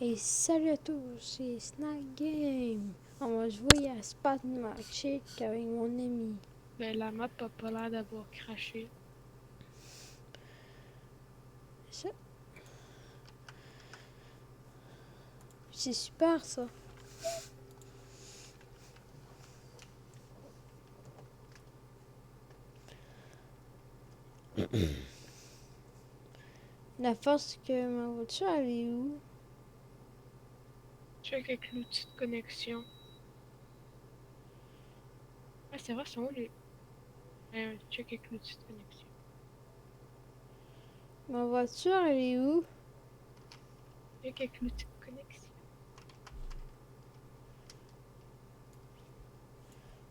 Et salut à tous, c'est Snack Game. On va jouer à Spot Magic avec mon ami. Ben, la map a pas l'air d'avoir craché. Ça, c'est super ça. La force que ma voiture elle est où? Check avec l'outil de connexion. Ah, c'est vrai, c'est où les. Check avec l'outil de connexion. Ma voiture elle est où? Check avec l'outil de connexion.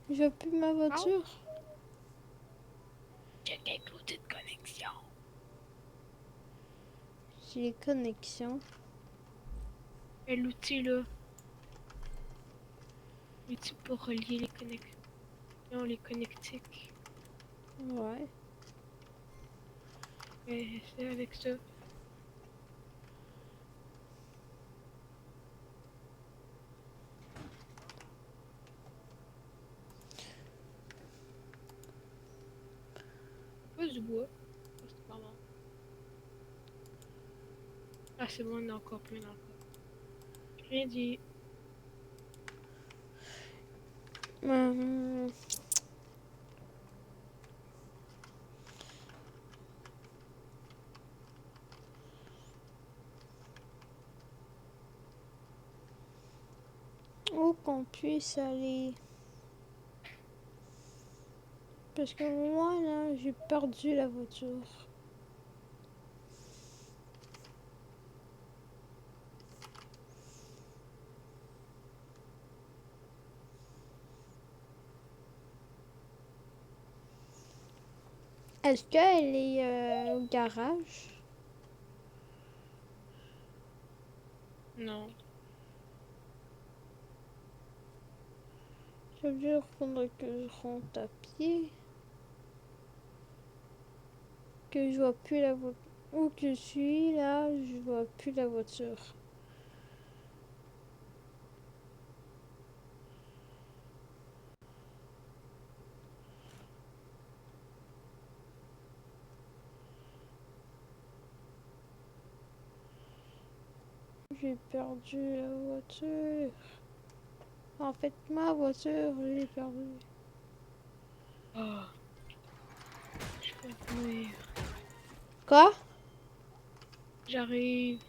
Je vois plus ma Ah, voiture. check avec l'outil de connexion. J'ai les connexions. Et l'outil là. L'outil pour relier les connexions, les connectiques. Ouais. Et c'est avec ça. Pas du bois. Ah, c'est pas bon. Ah, c'est bon, on a encore plein encore. Rien dit. Hum, où qu'on puisse aller? Parce que moi là, j'ai perdu la voiture. Est-ce qu'elle est au garage? Non. Ça veut dire qu'il faudrait que je rentre à pied. Que je vois plus la voiture. Où que je suis là, je vois plus la voiture. J'ai perdu la voiture. En fait, ma voiture, je l'ai perdue. Oh. Je vais mourir. Quoi? J'arrive.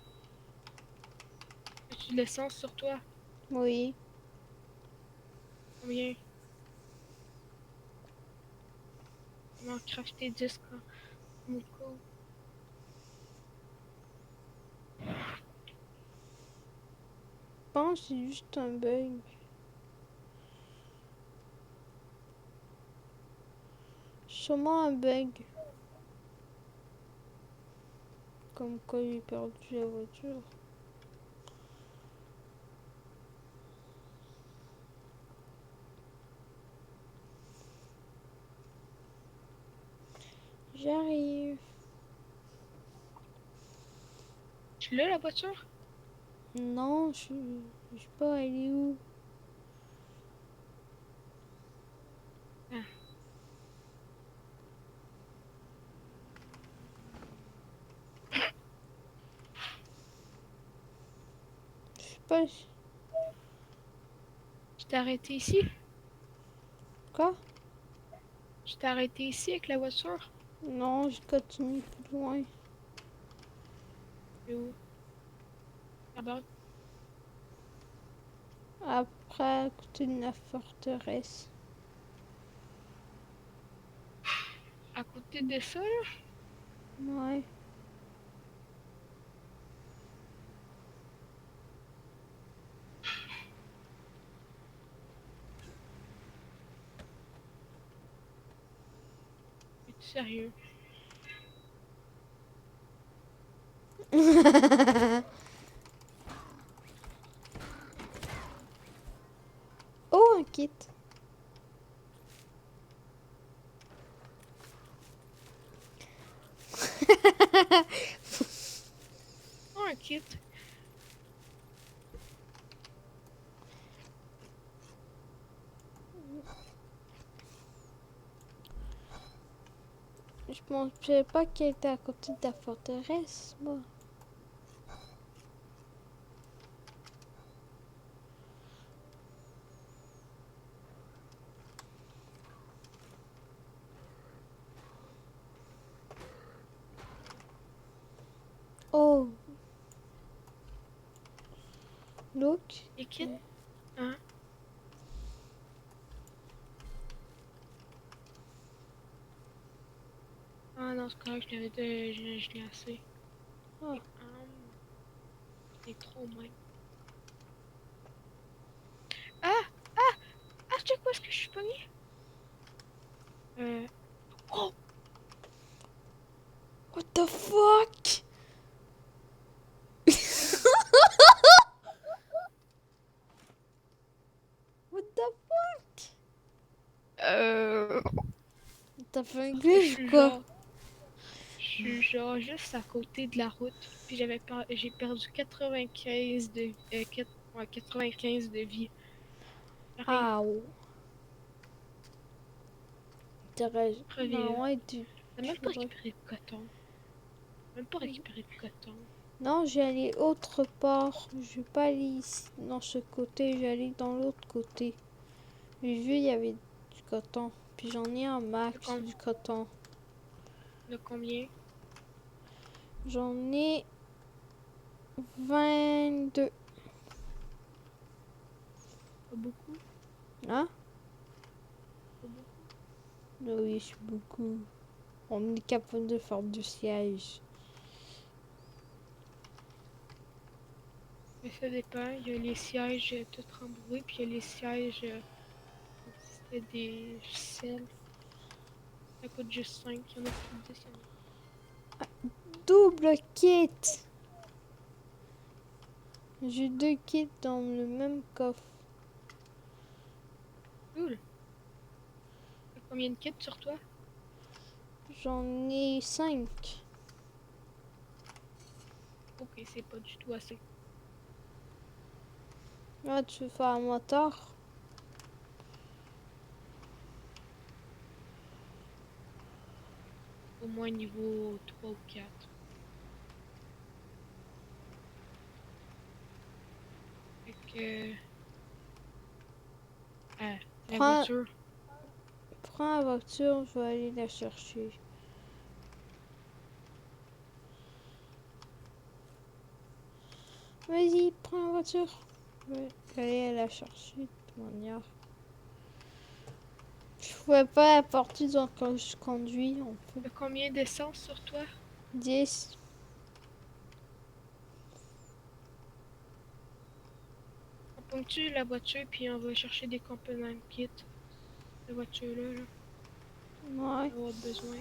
As-tu de l'essence sur toi? Oui. Combien? Comment crafter 10 mon code? Je pense que c'est juste un bug. Sûrement un bug. Comme quoi j'ai perdu la voiture. J'arrive. Tu l'as la voiture? Non, je sais pas, elle est où? Ah. Je sais pas. Tu t'es arrêté ici? Quoi? Tu t'es arrêté ici avec la voiture? Non, je continue plus loin. Et où? Là-bas? Après, à côté de la forteresse. À côté de ça, là? Ouais. Es-tu sérieux? Oh, un kit. Oh, un kit. Je pensais pas qu'elle était à côté de la forteresse, moi. Oh, look. Et quitte. Hein? Ah non, c'est correct, je l'ai assez. Ah. C'est trop même. Ah! Ah! Ah, je sais quoi, est-ce que je suis pogné? Oh! What the fuck? What the fuck? T'as fait un Je glitch ou suis quoi? genre. Je suis genre juste à côté de la route. Puis j'ai perdu 95 de, ouais, 95 de vie. J'arrive, Ah, t'aurais... reviens. Non, ouais, tu... J'ai même pas récupéré de coton. Même pas récupéré de coton. Non, j'ai allé autre part. Je vais pas aller ici, dans ce côté. J'ai allé dans l'autre côté. J'ai vu, il y avait du coton. Puis j'en ai un De, max com- du coton. de combien? J'en ai 22. Pas beaucoup? Hein? Pas beaucoup. Oui, c'est beaucoup. On est capable de faire du siège. Mais ça dépend. Il y a les sièges tout rembourrés, puis il y a les sièges comme si c'était des selles. Ça coûte juste 5. Il y en a plus de 10. Il y en a. Double kit! J'ai 2 kits dans le même coffre. Cool. T'as combien de kits sur toi? J'en ai 5. Ok, c'est pas du tout assez. Ah, tu veux faire un moteur? Au moins niveau 3 ou 4. Fait que... Ah, la Prends, voiture. prends la voiture, je vais aller la chercher. Vas-y, prends la voiture. Je vais aller la chercher de toute manière. Je pouvais pas la porter quand je conduis. On peut. T'as combien d'essence sur toi? 10. On ponctue la voiture, puis on va chercher des components kit. La voiture-là, là, Ouais. on va avoir besoin.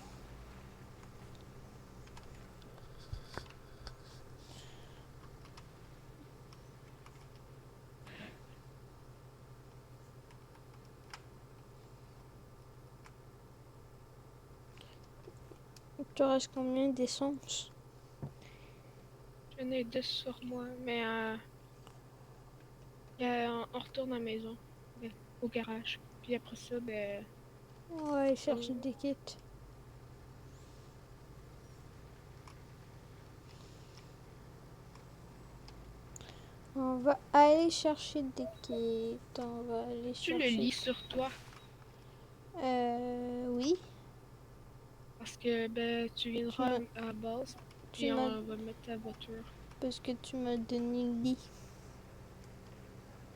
Il te reste combien d'essence? J'en ai 10 sur moi, mais on retourne à la maison, ben, au garage. Puis après ça, ben, Ouais, chercher on- des kits. On va aller chercher des kits. On va aller tu le chercher. lis sur toi. Oui. Parce que ben, tu Tu viendras m'as, à la base, tu puis m'as, on va mettre ta voiture. parce que tu m'as donné le lit.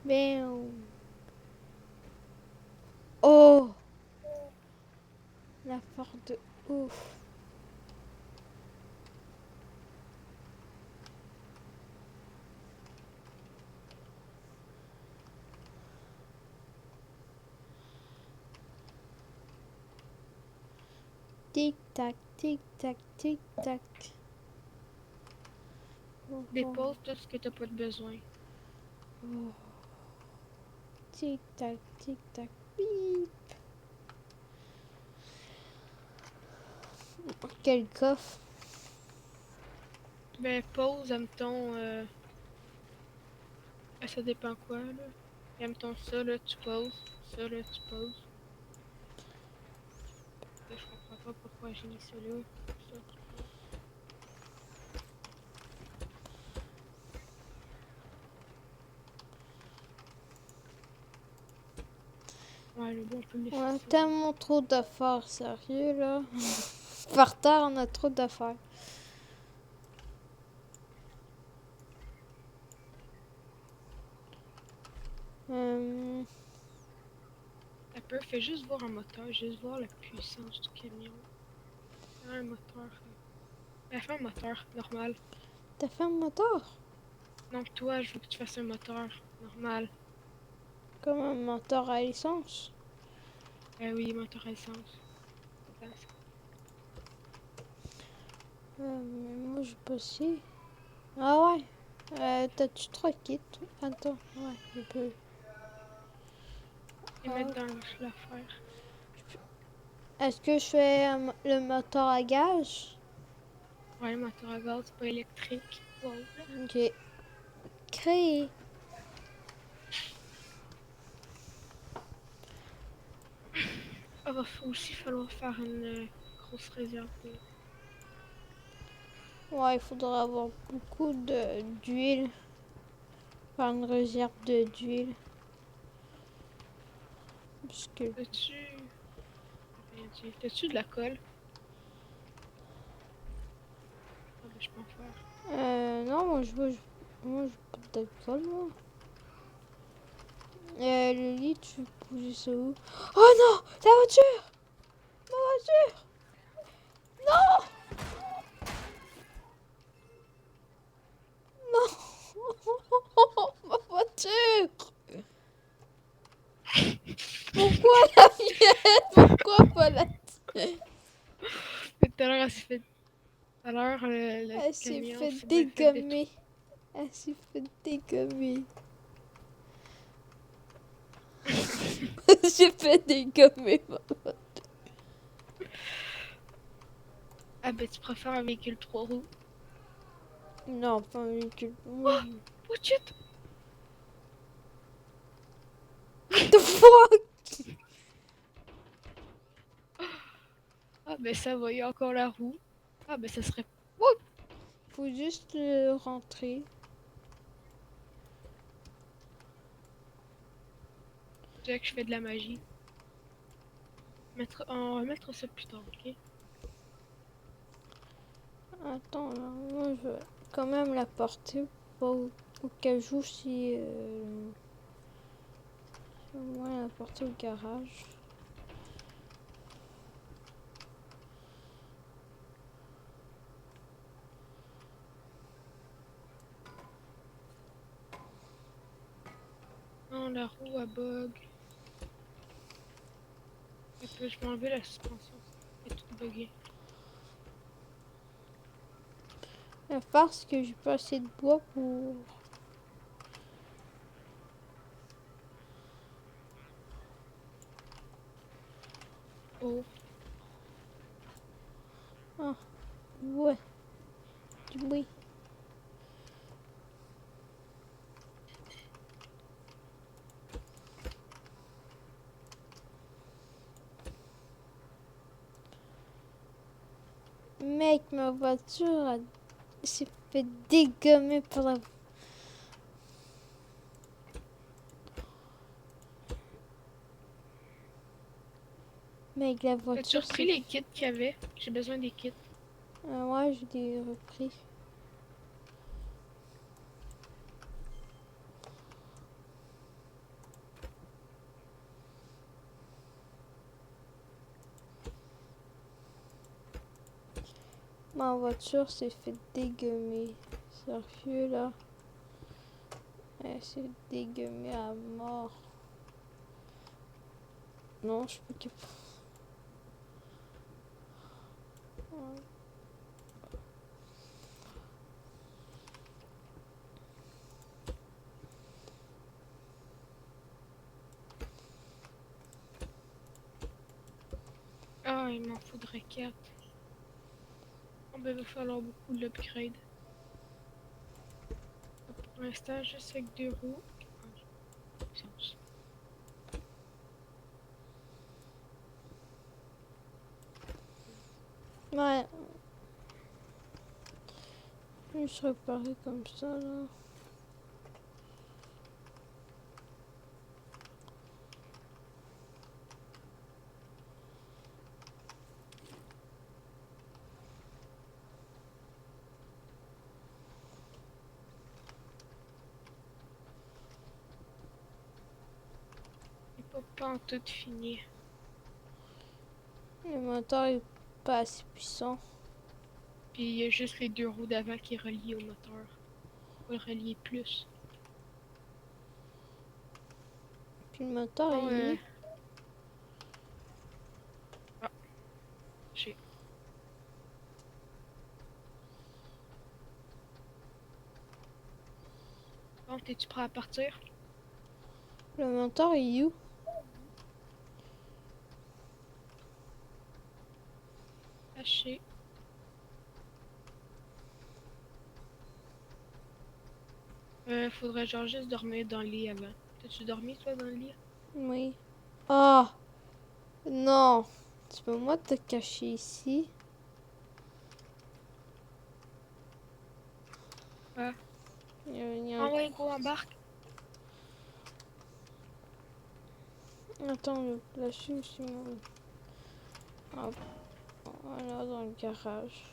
Ben, oh, la porte de ouf. Tic tac, tic tac, tic tac. Oh, oh, Dépose tout ce que t'as pas de besoin. oh. Tic tac, tic tac, bip. Quel coffre. Ben, pose, admettons, ben, ça dépend quoi, là. Admettons ça, là, tu poses. Ça, là, tu poses. Là, je comprends pas pourquoi. Ouais, j'ai mis ça là. Ça. Ouais, le bon, on peut le laisser. On a Ça. tellement trop d'affaires, sérieux là. Par terre, on a trop d'affaires. Ça peut, fais juste voir un moteur, juste voir la puissance du camion. Un moteur. Elle fait un moteur normal. T'as fait un moteur? Donc toi, je veux que tu fasses un moteur normal. Comme un moteur à essence? Oui, moteur à essence. Mais moi, je peux aussi. Ah ouais? T'as-tu 3 kits? Attends, ouais, je peux. Et mettre dans l'affaire. Est-ce que je fais le moteur à gaz? Ouais, moteur à gaz, pas électrique. Wow. Ok. Créé. Il va aussi falloir faire une grosse réserve de... Ouais, il faudra avoir beaucoup d'huile. Faire une réserve d'huile. Parce que... T'as-tu... Rien dit. T'as-tu de la colle? Ah ben je peux en faire. Non, moi, je pas d'alcool, moi. Le lit, tu veux poser ça où? Oh non! La voiture! Ma voiture! Non! Non! Ma voiture! Pourquoi la mienne? Pourquoi pas la tienne? Tout à l'heure, elle s'est fait... Tout à l'heure, le Elle s'est camion fait s'est bien fait détruire. dégommer. Elle s'est fait dégommer. J'ai fait dégommer ma voiture. Ah ben tu préfères un véhicule 3 roues? Non, pas un véhicule. Oh! Oh shit! What the fuck? Ah ben ça va, il y a encore la roue. Ah ben ça serait... Oh! Faut juste le rentrer. Déjà que je fais de la magie. On va mettre ça plus tard, ok? Attends, là, moi je vais quand même la porter au cas où si... au moins la porter au garage. Non, la roue a bug. Je vais enlever la suspension. Elle est toute buggée. La farce que j'ai pas assez de bois pour... Oh. Ah, ouais. Oui. Mec, ma voiture s'est fait dégommer par la... Mec, la As-tu voiture repris les kits qu'il y avait? J'ai besoin des kits. ouais, je l'ai repris. Ma voiture s'est fait dégommer. Sérieux, là. Elle s'est dégueumée à mort. Non, je peux que... Ah, il m'en faudrait 4. Oh, ben, il va falloir beaucoup de l'upgrade. Pour l'instant, juste avec 2 roues. Puissance. Ouais. Je serais paré comme ça, là. Pas en tout fini. Le moteur est pas assez puissant. Puis il y a juste les deux roues d'avant qui relient au moteur. Faut le relier plus. Puis le moteur Bon, il est... Ah, j'ai. Bon, t'es-tu prêt à partir? Le moteur il est où? Caché. Faudrait genre juste dormir dans le lit avant. T'as-tu dormi toi dans le lit? Oui. Oh! Non! Tu peux moi te cacher ici? Ouais. Il y a Ah un... ouais, go, embarque. Attends, le flasher aussi mon... Hop. Voilà, dans le garage.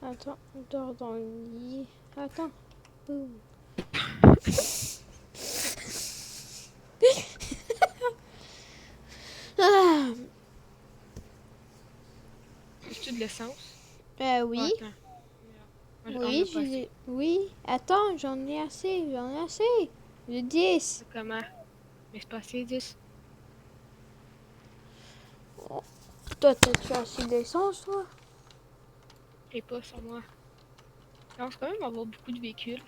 Attends, on dort dans le lit. Attends. Ouh. Ah! Veux-tu de l'essence? Ah, Oui. attends. On Oui, a pas assez. oui. Attends, j'en ai assez, J'ai 10. Comment? Mais c'est pas assez 10. Oh. Toi, t'as-tu assez d'essence, toi? Et pas sur moi. Je pense quand même avoir beaucoup de véhicules.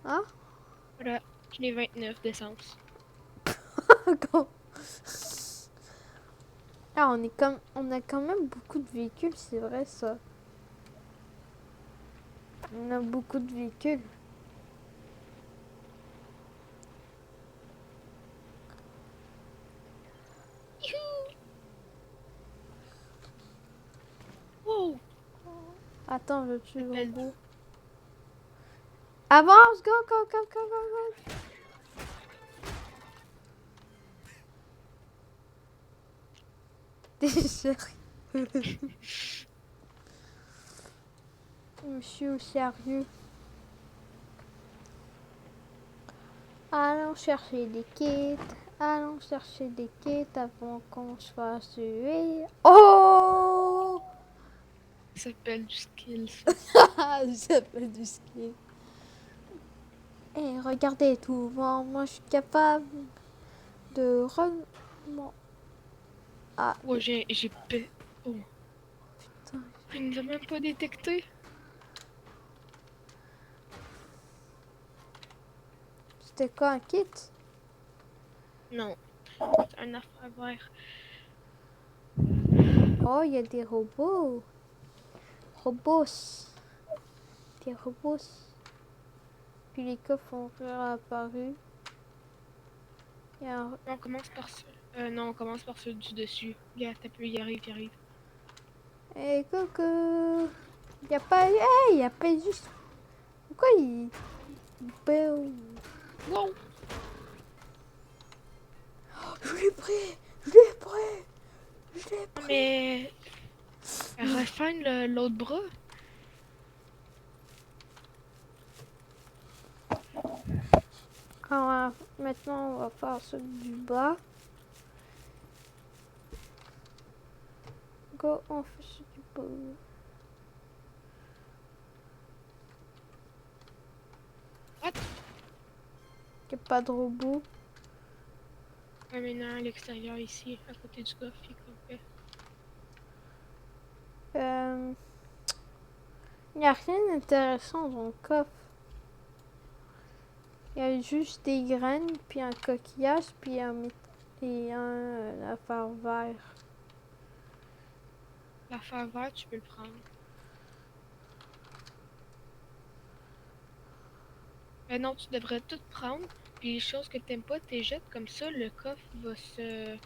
Hein? Voilà, j'en ai 29 d'essence. Ah, on a quand même beaucoup de véhicules, c'est vrai ça. On a beaucoup de véhicules. Wow! Attends, je tue le Appelle. robot. Avance, go, go, go, go, go, go. T'es sérieux? Monsieur sérieux. Allons chercher des kits. Allons chercher des kits avant qu'on se fasse tuer. Oh! Ça s'appelle du skill, ça. Ça fait du ski. Et regardez tout. Moi, je suis capable de Ah, Oh, j'ai Oh, putain. il nous a même pas détecté. C'était quoi un kit? Non, c'est un affaire vert. Oh, il y a des robots. Robots. Des robots. Puis les coffres ont réapparu. Il y a un... On commence par ce. Non, on commence par ceux du dessus. Regarde, t'as pu, il arrive, il arrive. Hey, coucou. Il y a pas... Hey, il y a pas juste... Pourquoi il... Boum. Wow! Je l'ai pris. Je l'ai pris. Je l'ai pris. Mais. Refine l'autre bras. Alors, maintenant, on va faire ceux du bas. Go, on fait ceux du bas. What? Il n'y a pas de robot. Ouais, maintenant, à l'extérieur, ici, à côté du coffre, il est complet. Il n'y a rien d'intéressant dans le coffre. Il y a juste des graines, puis un coquillage, puis et un affaire vert. L'affaire verte, tu peux le prendre. Ben non, tu devrais tout prendre. Puis les choses que t'aimes pas, t'es jettes comme ça, le coffre va se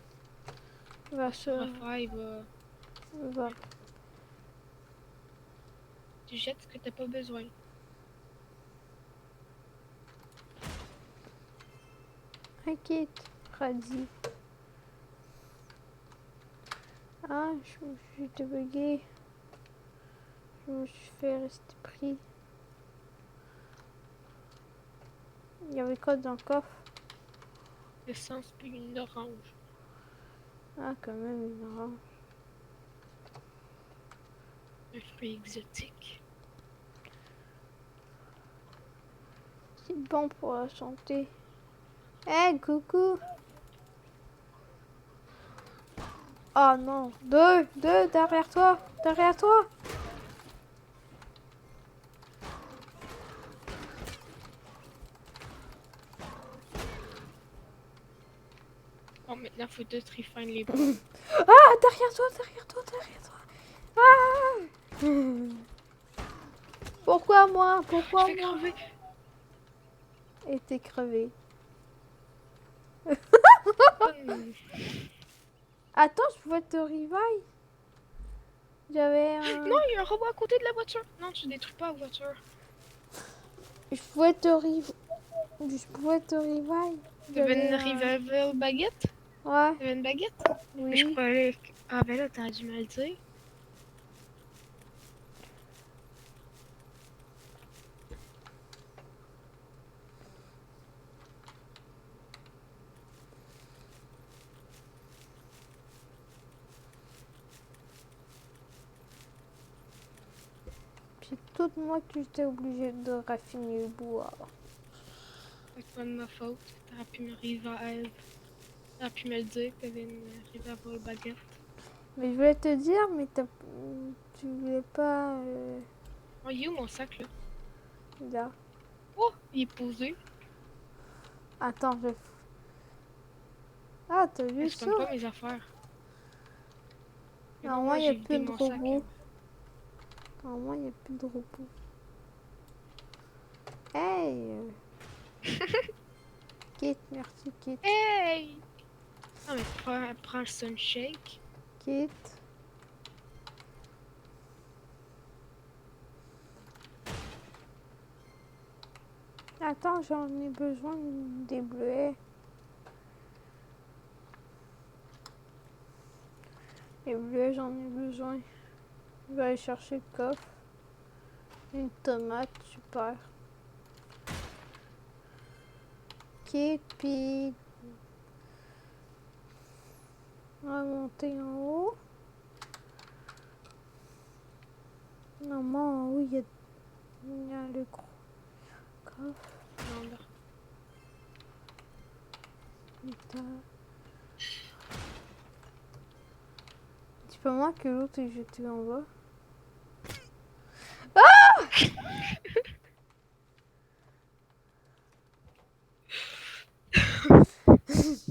Va se... refaire, il va. va. Tu jettes ce que t'as pas besoin. Inquiète, radis. Ah, j'étais bugué. Je me suis fait rester pris. Il y avait quoi dans le coffre? L'essence puis une orange. Ah, quand même, une orange. Un fruit exotique. C'est bon pour la santé. Hé, coucou! Oh non, deux, derrière toi, derrière toi. Bon, maintenant, faut te refine les bras. Ah, derrière toi, derrière toi, derrière toi. Ah! Pourquoi moi? Je Pourquoi vais moi? crever. Et t'es crevé. Hmm. Attends, je pouvais te revive. J'avais un... Non, il y a un robot à côté de la voiture. Non, tu détruis pas la voiture. Je pouvais te revive. Je pouvais te revive. T'avais J'avais une un... revival baguette? Ouais, T'avais une baguette? Mais je oui. croyais que... Ah ben là, t'as dû me le dire. C'est tout moi que j'étais obligée de raffiner le bois. C'est pas de ma faute. T'aurais pu me revive. T'aurais pu me le dire que t'avais une revival baguette. Mais je voulais te dire, mais tu voulais pas... Oh, il est où mon sac là? Là. Oh, il est posé. Attends, je... Ah, t'as Je vu ça? spawn pas mes affaires. Mais bon, Normalement, moi il n'y a j'ai vidé plus de mon sac. robots. Normalement, il n'y a plus de robots. Hey! Kate, merci Kate. Hey! Ah mais prends le sunshake. Kate. Attends, j'en ai besoin des bleuets. Les bleuets, j'en ai besoin. Je vais aller chercher le coffre. Une tomate, super. Kate, puis... On va monter en haut. Normalement, en haut, il y a le gros coffre. Non, là. Putain. C'est pas moi que l'autre est jeté en bas.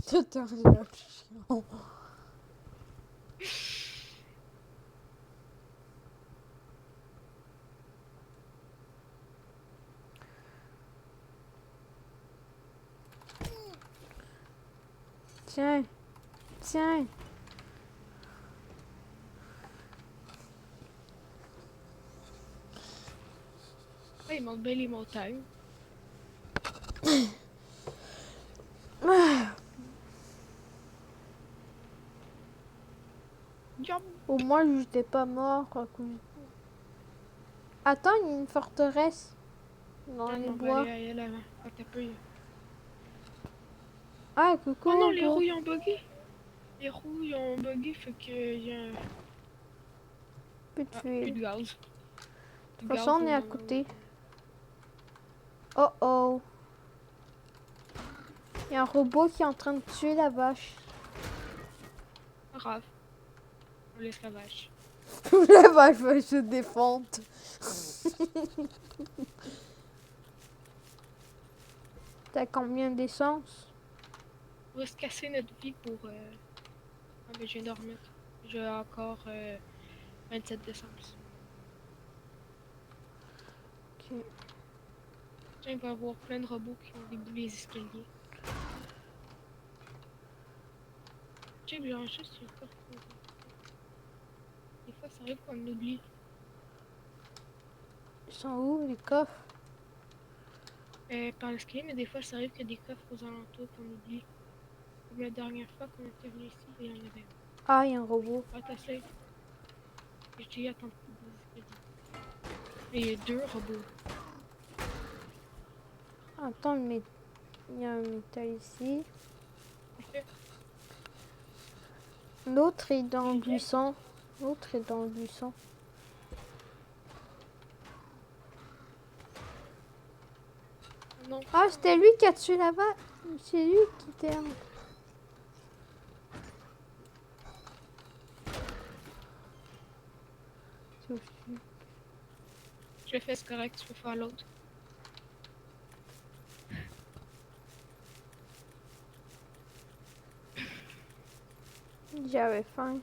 Tout un chiant. Tiens, tiens. Ah, il monte bien les montagnes. Yum! Au moins, j'étais pas mort. Attends, il y a une forteresse dans Ah les non, on va bois. aller à elle avant. Ah, t'as peu. Ah, coucou, Oh non, les beau. roues ils ont bugué. Les roues ils ont bugué, fait que y a un... Plus de Ah, plus fuel. de gaz. De toute façon, on est à Non, côté. Oh oh. Il y a un robot qui est en train de tuer la vache. pas grave. On laisse la vache. La vache va se défendre. T'as combien d'essence? On va se casser notre vie pour... Ah ben je viens de remettre. J'ai encore 27 d'essence. Ok. Tiens, il va y avoir plein de robots qui vont débouler les escaliers. Check, genre juste une porte. Des fois, ça arrive qu'on oublie. Ils sont où, les coffres? Par l'escalier, mais des fois, ça arrive qu'il y a des coffres aux alentours qu'on oublie. Comme la dernière fois qu'on était venu ici, il y en avait un. Ah, il y a un robot. Ah, t'as safe. Je dis, attends, des escaliers. Et il y a 2 robots. Attends, mais il y a un métal ici. Ok. L'autre est dans le buisson. L'autre est dans le buisson. Non. Ah, c'était lui qui a tué là-bas. C'est lui qui était... Je le fais, c'est correct, tu peux faire l'autre. J'avais faim.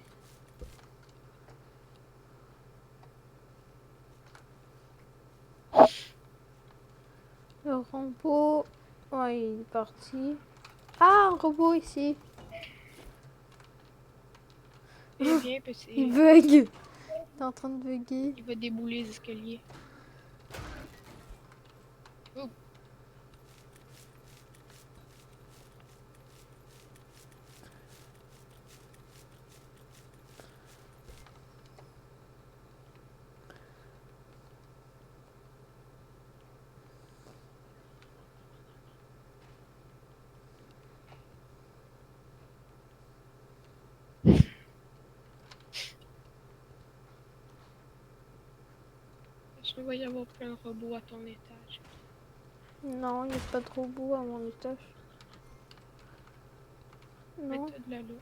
Le robot... Ouais, il est parti. Ah, un robot ici. Et viens, petit. Il bug. Il est en train de bugger. Il va débouler les escaliers. Oh. Je vais y avoir plein de robots à ton étage. Non, il n'y a pas de robot à mon étage. Mais Non, t'as de la look.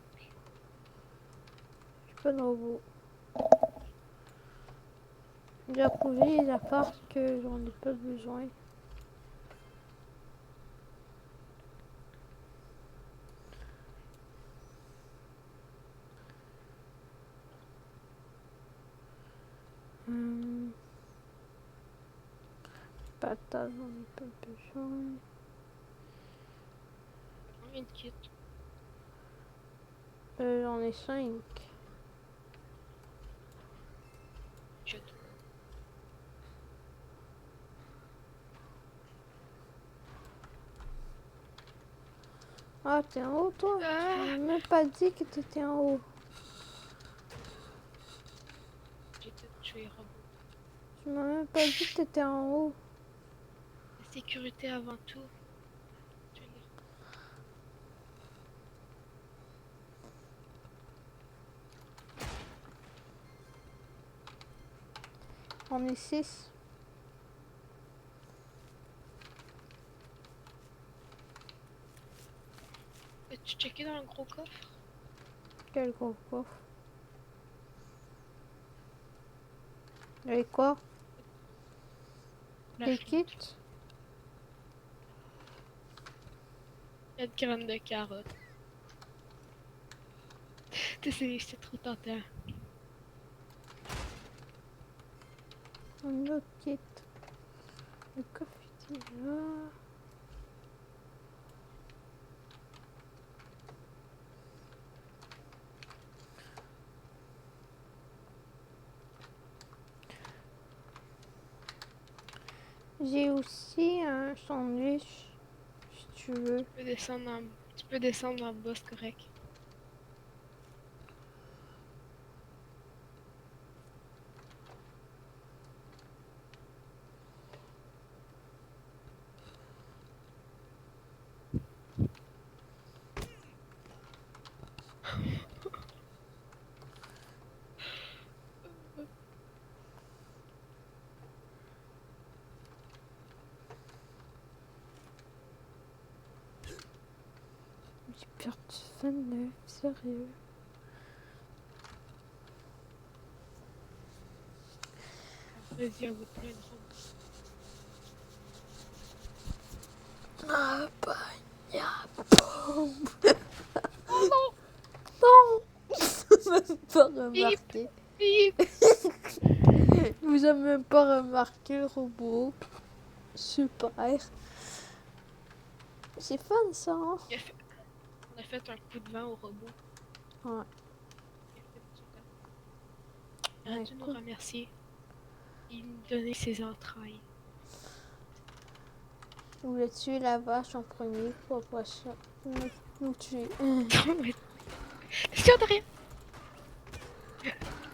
j'ai pas de robot. J'ai approuvé les apparts que j'en ai pas besoin. Patates, j'en ai pas besoin. Combien de kits? J'en ai 5. Jette. Ah, t'es en haut, toi? Ah! Tu m'as même pas dit que t'étais en haut. J'ai tout tué les robots. Tu m'as même pas dit que t'étais en haut. La sécurité avant tout. Tuer les robots. On est 6. As-tu checké dans le gros coffre? Quel gros coffre. Et quoi? La Des flotte. kits? 4 grammes de carottes. Tu sais, j'étais trop tentant. Un autre kit. Le coffre était là. J'ai aussi un sandwich, si tu veux. Tu peux descendre en bas, c'est correct. J'ai perdu 29, sérieux. Vas-y, on va plein de robots. Ah, bah, y'a bombe. Non. Même pas remarqué. Bip! Vous avez même pas remarqué le robot. Super. C'est fun ça, hein? On a fait un coup de vent au robot. Ouais. Il a fait du temps. Ouais, Tu nous cool. remercier. Il me donnait ses entrailles. Je voulais tuer la vache en premier pour après ça nous tuer. Attention derrière!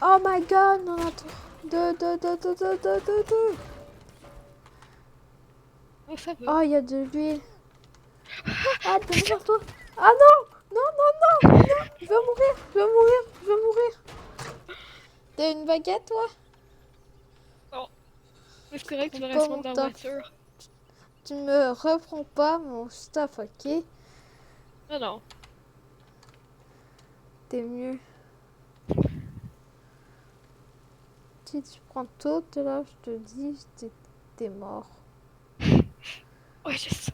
Oh my god, on a deux. Oh, ça va. Oh, il y a de l'huile. Ah, derrière toi. Ah non, non, non, non, non. Je vais mourir, je vais mourir, je vais mourir. T'as une baguette, toi? Oh, mais c'est correct, tu vas Pas rester mon dans la top. voiture. Tu me reprends pas mon stuff, ok? Non, non. T'es mieux. Si tu prends tout, là, je te dis, t'es mort. Ouais, je sais.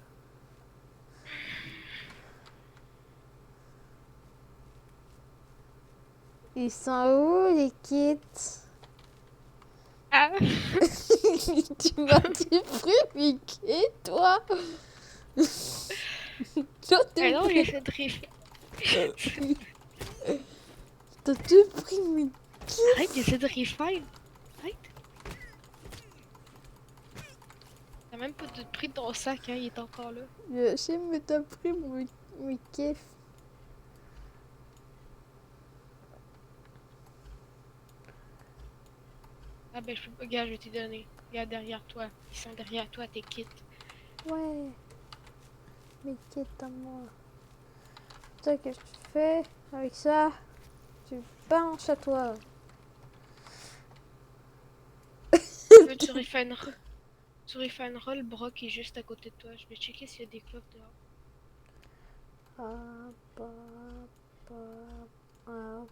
Ils sont où, les kits? Ah! Tu m'as dit Mickey, toi? Toi, Ah t'es non, pris. j'essaie de riff. T'as tout pris, Mickey. Arrête, j'essaie de refine. Arrête. T'as même pas de prix de ton sac, hein, il est encore là. Je sais, mais t'as pris Mickey. Ah ben, je peux pas, gars, je vais t'y donner. Regarde derrière toi. Ils sont derrière toi, tes kits. Ouais. Mickey, à moi. Tu sais que tu fais avec ça? Tu penches à toi. Tu veux, tu refineras le bras qui est juste à côté de toi. Je vais checker s'il y a des coffres dehors. Hop, hop, hop, hop,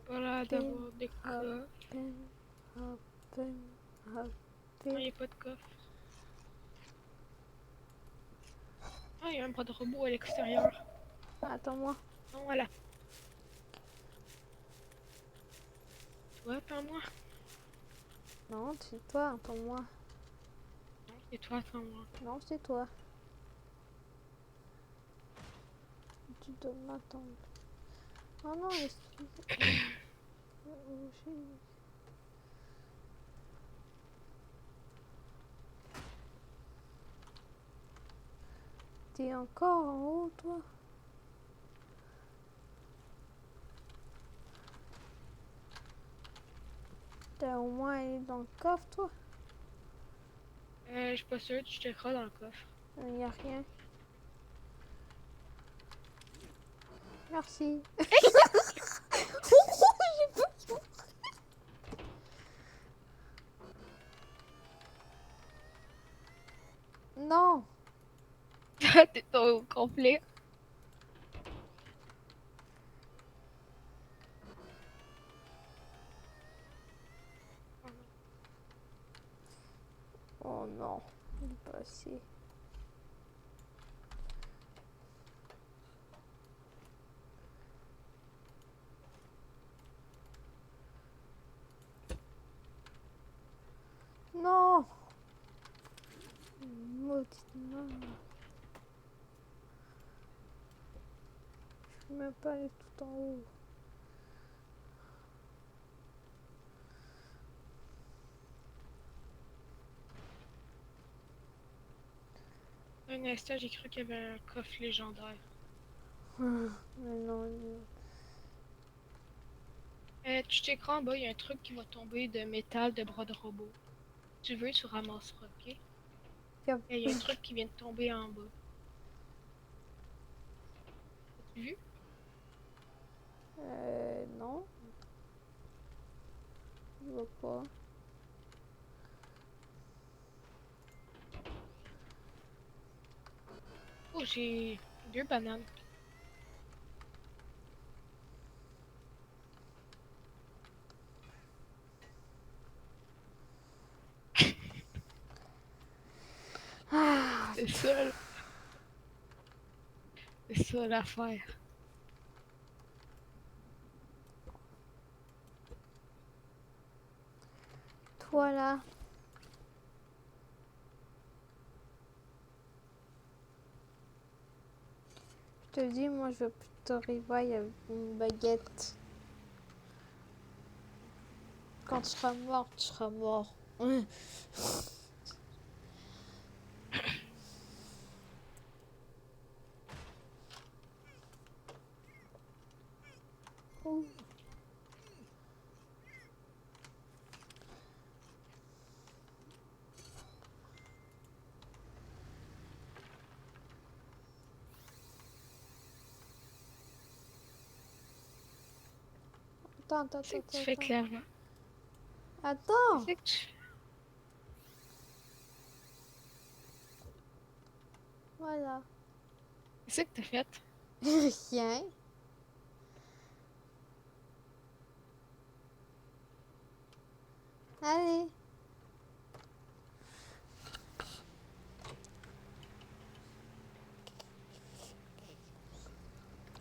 Voilà, d'avoir des coffres. hop, hop. Non, il n'y a pas de coffre. Ah, il y a un bras de robot à l'extérieur. Attends-moi. Non, voilà. Toi, attends-moi. Non, c'est toi, attends-moi. Non, c'est toi, attends-moi. Non, c'est toi. Tu dois m'attendre. Oh non, t'es encore en haut, toi? T'as au moins allé dans le coffre, toi? Je suis pas sûre, tu checkeras dans le coffre. Il n'y a rien. Merci. Non. T'es tombé au complet. Oh non, il est passé. Non. Maudite maman. Je peux même pas aller tout en haut. Un instant, j'ai cru qu'il y avait un coffre légendaire. Mais non, non. Tu checkeras en bas, il y a un truc qui va tomber de métal de bras de robot. Tu veux, tu ramasseras, ok? Il y a un truc qui vient de tomber en bas. As-tu vu? Non. Je vois pas. Oh, j'ai 2 bananes. Ah, C'est ça, là. C'est ça l'affaire. toi là. te dis, moi, je veux plutôt réveiller avec une baguette. Quand tu seras mort, tu seras mort. Ouh. Attends, Qu'est-ce que tu fais, clairement? Attends. Qu'est-ce que tu fais? Voilà. Qu'est-ce que t'as fait? Rien. Allez.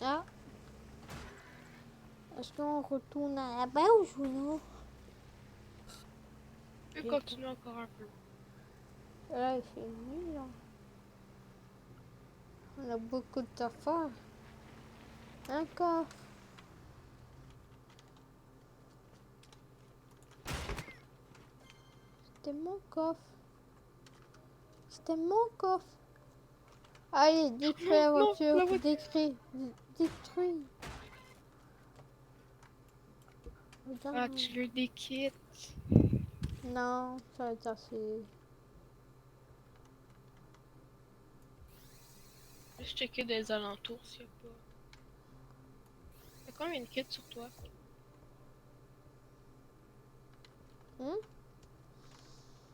Ah. Est-ce qu'on retourne à la base ou non? Je peux continuer encore un peu. Là, il fait nuit, là. On a beaucoup d'affaires. Un coffre. C'était mon coffre. C'était mon coffre. Allez, détruis Non, la non, voiture. la voiture. Détruis. Ah, Regarde. tu veux des kits? Non, ça va être assez. Juste checker des alentours s'il y a pas. T'as combien de kits sur toi? Hein?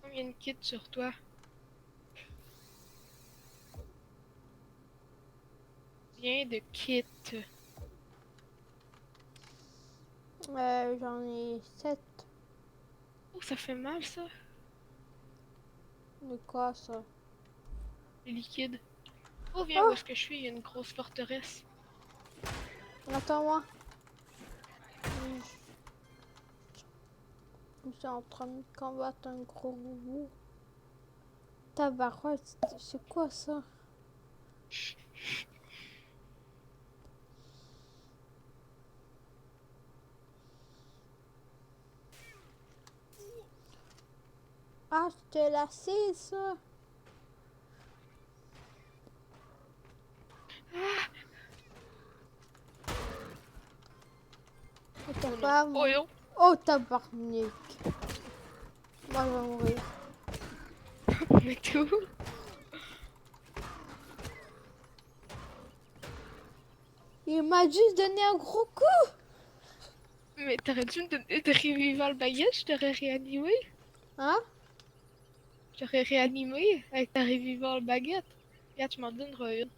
Combien de kits sur toi? Combien de kits? J'en ai 7. Oh, ça fait mal ça, De quoi ça? les liquides. Oh, viens où Oh, est-ce que je suis? Il y a une grosse forteresse. attends-moi. Je suis en train de combattre un gros robot. Tabarouette, c'est quoi ça? Ah, c'était lassé ça. Oh, t'as Oh non. pas Oh mon... non. Oh, tabarnak. Moi, je vais mourir. Mais t'es où? Il m'a juste donné un gros coup. Mais t'aurais dû me donner de revival baguette, je t'aurais réanimé. Hein? Je t'aurais réanimé avec ta revival baguette. Regarde, tu m'en donneras une.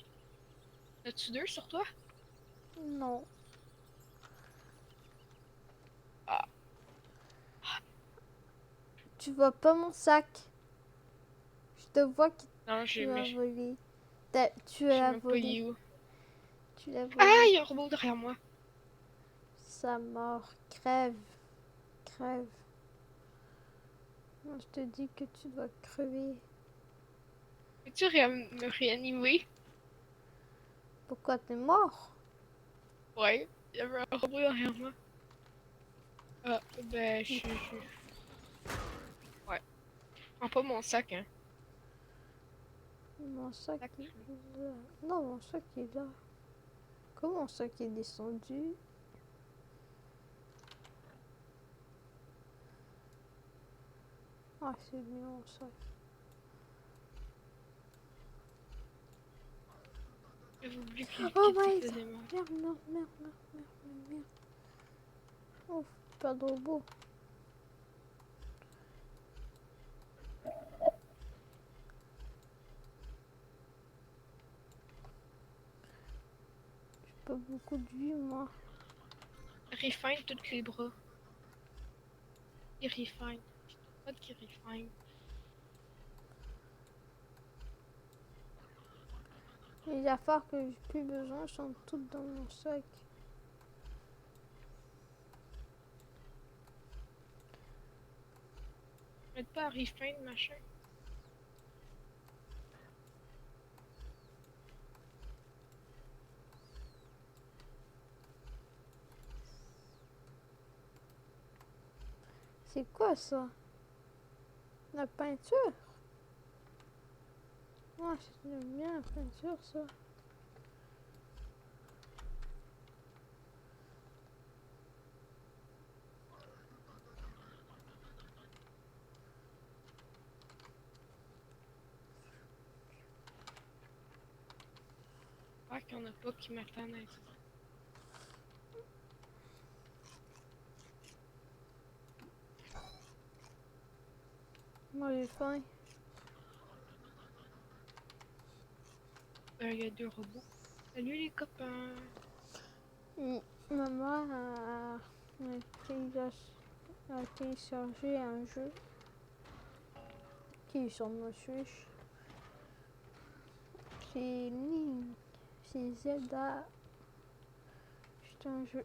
As-tu deux sur toi? Non. Ah, Tu vois pas mon sac. Je te vois que non, tu l'as je volé. Tu sais l'as même pas volé. il est où. Tu l'as Ah, volé. il y a un robot derrière moi. Sa mort. Crève. Crève. Moi, je te dis que tu dois crever. Peux-tu me réanimer? Pourquoi t'es mort? Ouais, il y avait un robot derrière moi. Ah, ben, Ouais. Prends pas mon sac, hein. Mon sac Sac. est là. Non, mon sac est là. Comment mon sac est descendu? Ah, c'est bien mon sac. J'avais oublié que les Oh liquides, ça my god! faisait mal. Merde, merde, merde, merde, merde, merde, merde. Oh, pas de robot. J'ai pas beaucoup de vie, moi. Refine tous les bras. Il refine. Pas de qui refine. Les affaires que j'ai plus besoin sont toutes dans mon sac. Mettre pas à refine, machin. C'est quoi ça? La peinture? Ah, j'aime bien la peinture, ça. Ah, qu'il y en a pas qui m'attendent à ça. Moi, j'ai faim. Il y a 2 robots. Salut les copains. Maman a téléchargé un jeu qui est sur ma Switch. C'est Link. C'est Zelda. C'est un jeu.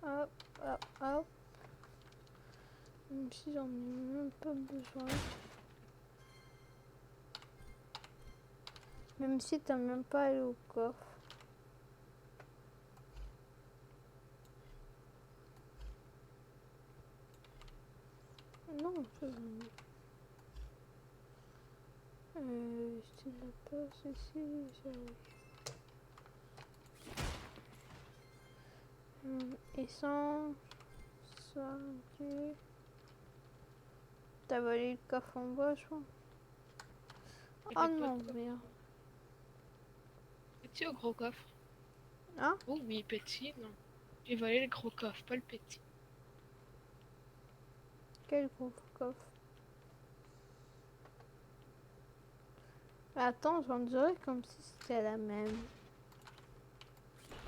Hop, hop, hop. Même si j'en ai même pas besoin. Même si t'as même pas allé au coffre. Non, ça j'en ai. C'est la place ici, essence, ça, ok. T'as volé le coffre en bas, je crois. Il y Oh avait pas non, de coffre. merde. Petit ou gros coffre? Hein? Oh oui, petit, non. J'ai volé le gros coffre, pas le petit. Quel gros coffre? Attends, j'en dirais comme si c'était la même.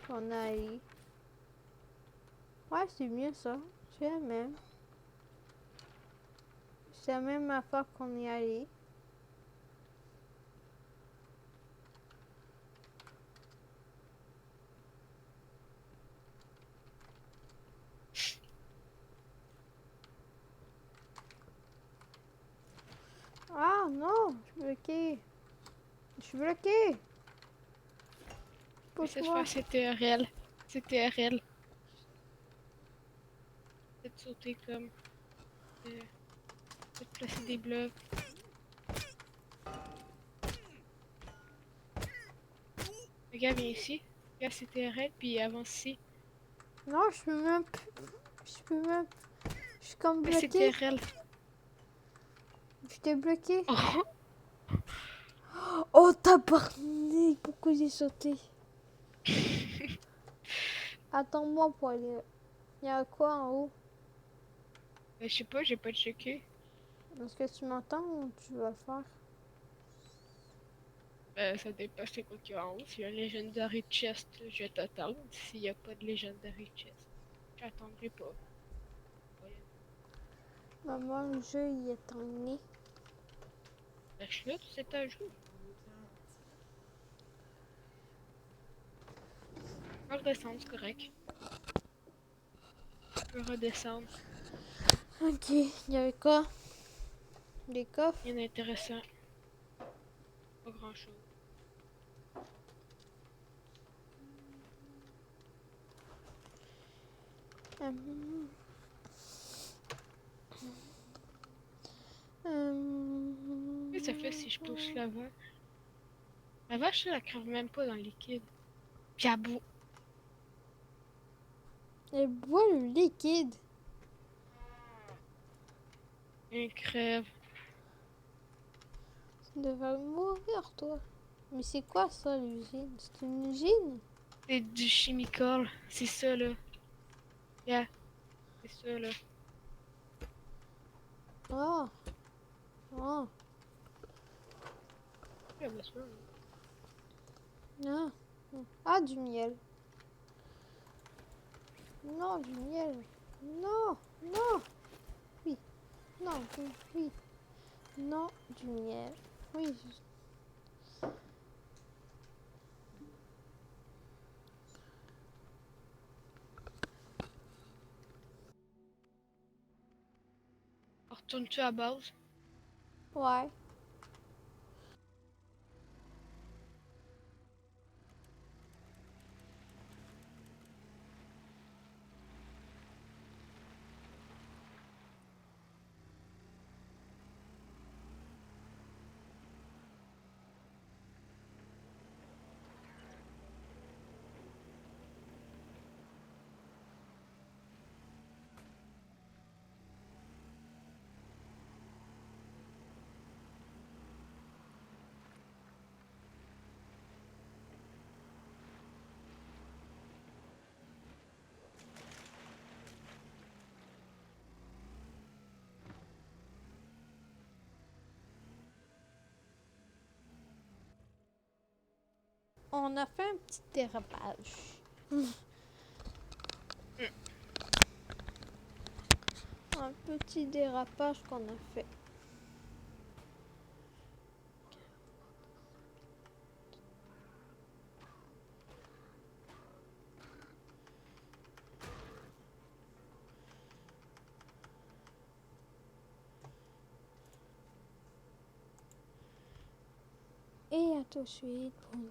Qu'on a eu. Ouais, c'est mieux ça. C'est la même. C'est la même affaire qu'on y allait. Ah non, je suis bloquée. Je suis bloquée. Mais cette Pousse-moi. fois, c'était réel. C'était réel. Peut-être sauter comme. Peut-être placer des blocs. Regarde, viens ici. Regarde, c'était réel, puis avance ici. Non, je peux même plus. Je peux même. Je suis comme Mais bloquée. c'était réel. Je t'ai bloquée. Oh, Oh, tabarnak, pourquoi j'ai sauté? Attends-moi pour aller. Il y a quoi en haut? je sais pas, j'ai pas checké. Est-ce que tu m'entends ou tu vas le faire? Ça dépend c'est quoi qu'il y a en haut. S'il y a un Legendary Chest, je vais t'attendre. S'il y a pas de Legendary Chest, j'attendrai pas. Voyons. Maman, le jeu il est terminé. Lâche-le, c'est un jeu. On va redescendre, c'est correct. On peut redescendre. Ok, il y avait quoi? Des coffres? Rien d'intéressant. Pas grand chose. Hum, Qu'est-ce que ça fait si je pousse la vache? La vache, elle crève même pas dans le liquide. Puis elle bout. Elle boit le liquide. Elle crève. Tu devrais mourir, toi. Mais c'est quoi ça, l'usine? C'est une usine? C'est du chimical. C'est ça, là. Yeah. C'est ça, là. Oh, oh, Ouais, bien sûr. ah. Ah, du miel. Non, du miel. Non, non. Oui, non, oui, oui. Non, du miel. Oui, Retournes-tu à base? ouais. On a fait un petit dérapage. Un petit dérapage qu'on a fait. Et à tout de suite pour une